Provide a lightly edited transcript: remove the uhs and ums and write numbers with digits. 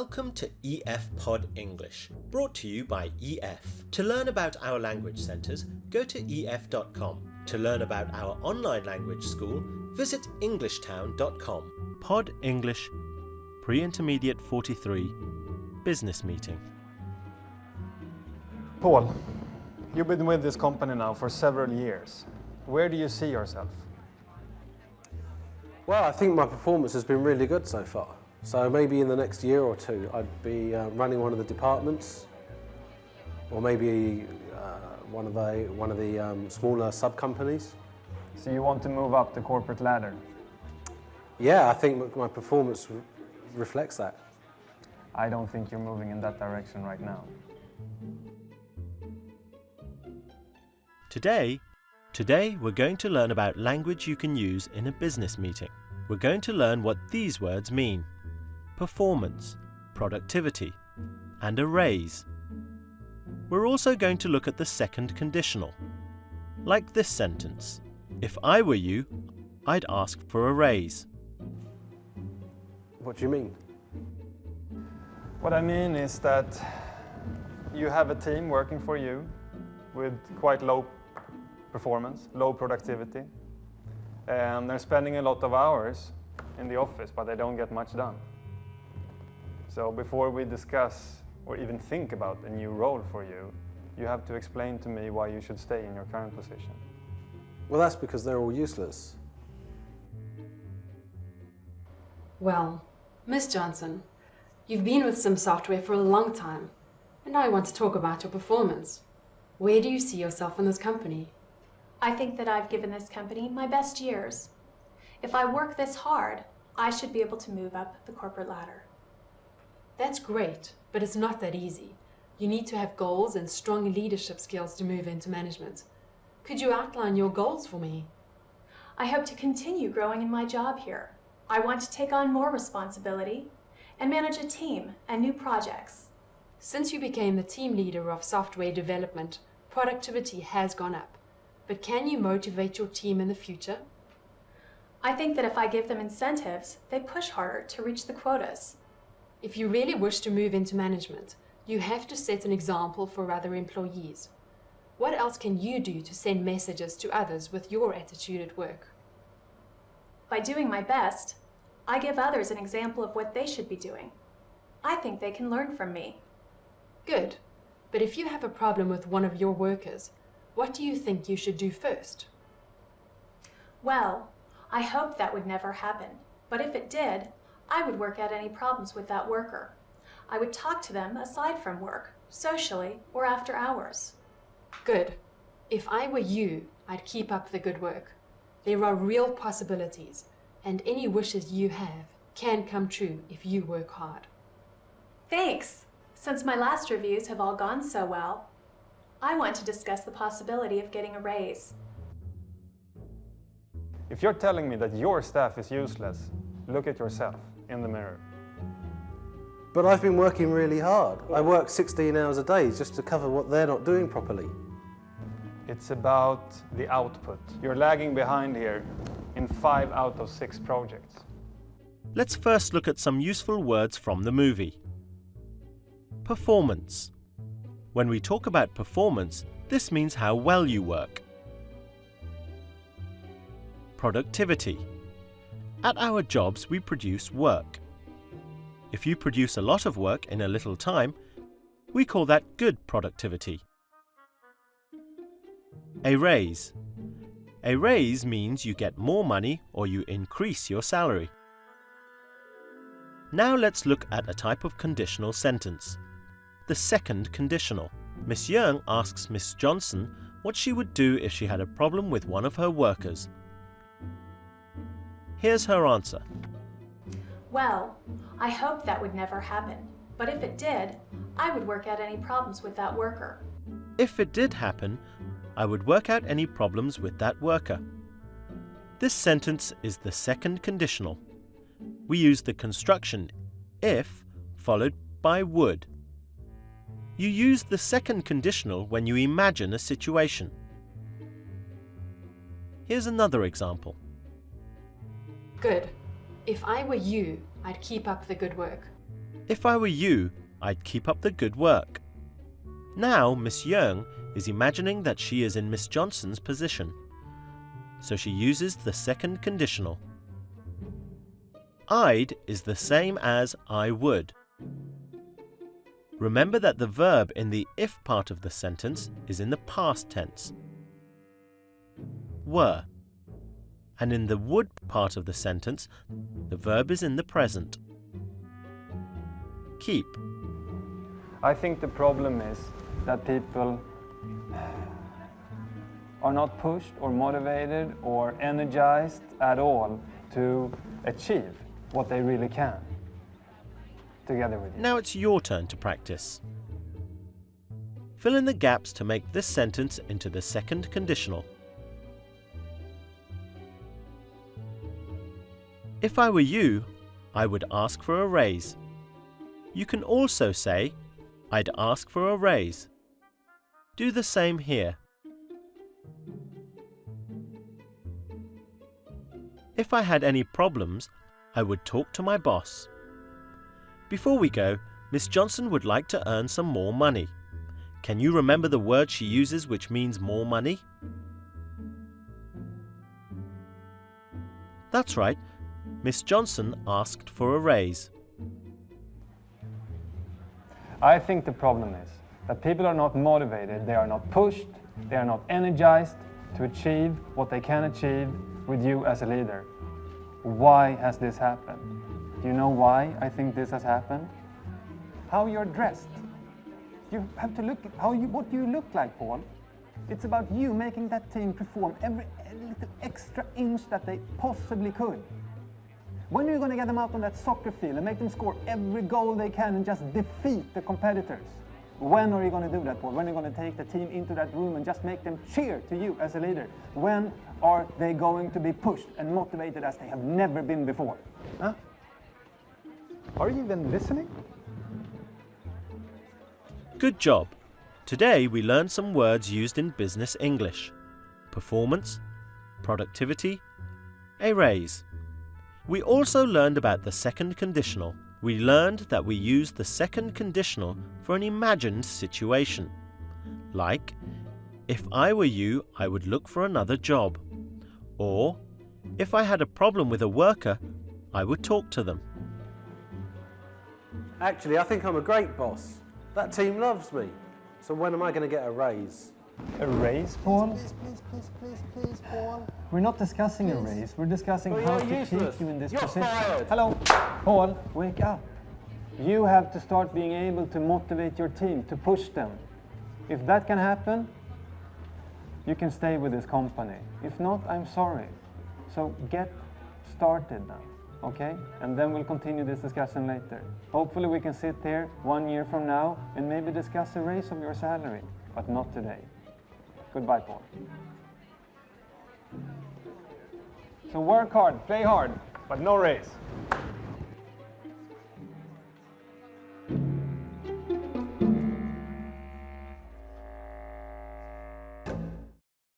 Welcome to EF Pod English, brought to you by EF. To learn about our language centres, go to ef.com. To learn about our online language school, visit englishtown.com. Pod English, Pre-Intermediate 43, Business Meeting. Paul, you've been with this company now for several years. Where do you see yourself? Well, I think my performance has been really good so far. So maybe in the next year or two, I'd be running one of the departments, or maybe one of the smaller sub-companies. So you want to move up the corporate ladder? Yeah, I think my performance reflects that. I don't think you're moving in that direction right now. Today we're going to learn about language you can use in a business meeting. We're going to learn what these words mean: performance, productivity, and a raise. We're also going to look at the second conditional, like this sentence: if I were you, I'd ask for a raise. What do you mean? What I mean is that you have a team working for you with quite low performance, low productivity, and they're spending a lot of hours in the office, but they don't get much done. So before we discuss or even think about a new role for you, you have to explain to me why you should stay in your current position. Well, that's because they're all useless. Well, Miss Johnson, you've been with Sim Software for a long time, and I want to talk about your performance. Where do you see yourself in this company? I think that I've given this company my best years. If I work this hard, I should be able to move up the corporate ladder. That's great, but it's not that easy. You need to have goals and strong leadership skills to move into management. Could you outline your goals for me? I hope to continue growing in my job here. I want to take on more responsibility and manage a team and new projects. Since you became the team leader of software development, productivity has gone up. But can you motivate your team in the future? I think that if I give them incentives, they push harder to reach the quotas. If you really wish to move into management, you have to set an example for other employees. What else can you do to send messages to others with your attitude at work? By doing my best, I give others an example of what they should be doing. I think they can learn from me. Good. But if you have a problem with one of your workers, what do you think you should do first? Well, I hope that would never happen. But if it did, I would work out any problems with that worker. I would talk to them aside from work, socially, or after hours. Good. If I were you, I'd keep up the good work. There are real possibilities, and any wishes you have can come true if you work hard. Thanks! Since my last reviews have all gone so well, I want to discuss the possibility of getting a raise. If you're telling me that your staff is useless, look at yourself in the mirror. But I've been working really hard. I work 16 hours a day just to cover what they're not doing properly. It's about the output. You're lagging behind here in 5 out of 6 projects. Let's first look at some useful words from the movie. Performance. When we talk about performance, this means how well you work. Productivity. At our jobs, we produce work. If you produce a lot of work in a little time, we call that good productivity. A raise. A raise means you get more money or you increase your salary. Now let's look at a type of conditional sentence. The second conditional. Miss Young asks Miss Johnson what she would do if she had a problem with one of her workers. Here's her answer. Well, I hope that would never happen. But if it did, I would work out any problems with that worker. If it did happen, I would work out any problems with that worker. This sentence is the second conditional. We use the construction if followed by would. You use the second conditional when you imagine a situation. Here's another example. Good. If I were you, I'd keep up the good work. If I were you, I'd keep up the good work. Now Miss Young is imagining that she is in Miss Johnson's position, so she uses the second conditional. I'd is the same as I would. Remember that the verb in the if part of the sentence is in the past tense, were, and in the would part of the sentence, the verb is in the present, keep. I think the problem is that people are not pushed or motivated or energized at all to achieve what they really can together with you. Now it's your turn to practice. Fill in the gaps to make this sentence into the second conditional. If I were you, I would ask for a raise. You can also say, I'd ask for a raise. Do the same here. If I had any problems, I would talk to my boss. Before we go, Miss Johnson would like to earn some more money. Can you remember the word she uses which means more money? That's right, Miss Johnson asked for a raise. I think the problem is that people are not motivated, they are not pushed, they are not energized to achieve what they can achieve with you as a leader. Why has this happened? Do you know why I think this has happened? How you're dressed. You have to look at what you look like, Paul. It's about you making that team perform every little extra inch that they possibly could. When are you going to get them out on that soccer field and make them score every goal they can and just defeat the competitors? When are you going to do that, Paul? When are you going to take the team into that room and just make them cheer to you as a leader? When are they going to be pushed and motivated as they have never been before? Huh? Are you even listening? Good job! Today we learned some words used in business English. Performance, productivity, a raise. We also learned about the second conditional. We learned that we use the second conditional for an imagined situation. Like, if I were you, I would look for another job. Or, if I had a problem with a worker, I would talk to them. Actually, I think I'm a great boss. That team loves me. So when am I going to get a raise? A raise, Paul? Please, Paul. We're not discussing a raise, we're discussing Well, how you're to useless. keep you in this You're position. fired. Hello, Paul, wake up. You have to start being able to motivate your team, to push them. If that can happen, you can stay with this company. If not, I'm sorry. So get started now, okay? And then we'll continue this discussion later. Hopefully we can sit here 1 year from now and maybe discuss a raise of your salary, but not today. Goodbye, Paul. So work hard, play hard, but no raise.